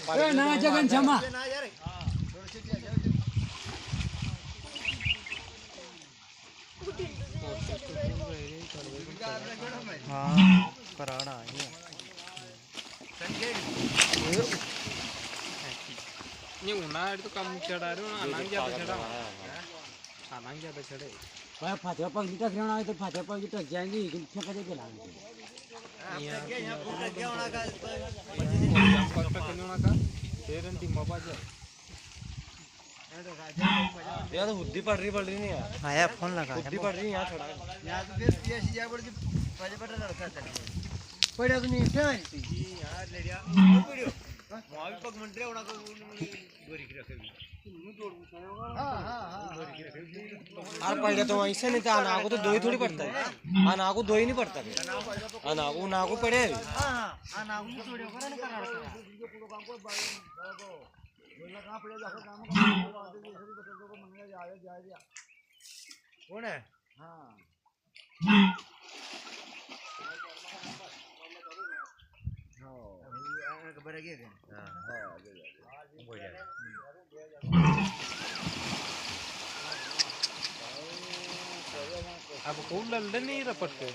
ना जगन जमा हाँ कराड़ा है ये उन्हाळा तो कम चढ़ा रहे हो ना अनांग ज्यादा चढ़ा अनांग ज्यादा चढ़े भाई फाते पर गिटा ग्रहण आए तो फाते पर गिटा जाएंगे लेकिन फेंक दे गेला यहाँ पक्का करने का तेरे टीम बाबा जाए यार हुद्दी पड़ रही नहीं यार आया फोन लगा हुद्दी पड़ रही यहाँ थोड़ा यहाँ तो फिर पीएससी जा पड़ के पहले पता लड़का चल पड़ा तो नहीं क्या है यार ले लिया वो वीडियो वहां भी पग मंडरे होना को गोरी की रखेगी हां यार पड़ गया तो ऐसे नहीं था नागो तो दो ही थोड़ी पड़ता है नागो दो ही नहीं पड़ता है नागो पड़े हां नागो छोड़ो करा ना करा पूरा काम को बोलना कहां पड़े जाकर काम आते ये सभी बच्चों को मंगला जाए दिया कौन है हां खबर है क्या हां हो जाए अब कौन लल्ले नहीं रपटते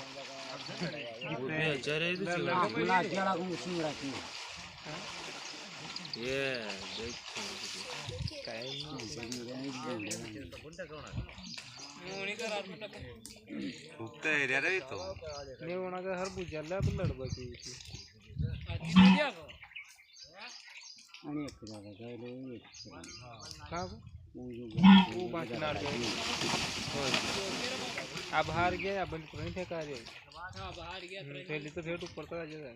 गुला केला को मुसी रखी ये देख काय नहीं फुकता एरिया रे तो नहीं होना का हर बुझाला तो लड़बा की आणि एक जागा जायलो का वो बाकी ना अब हार गया अब नहीं फेंका रे हां बाहर गया पहले तो फेट ऊपर तक आ जाए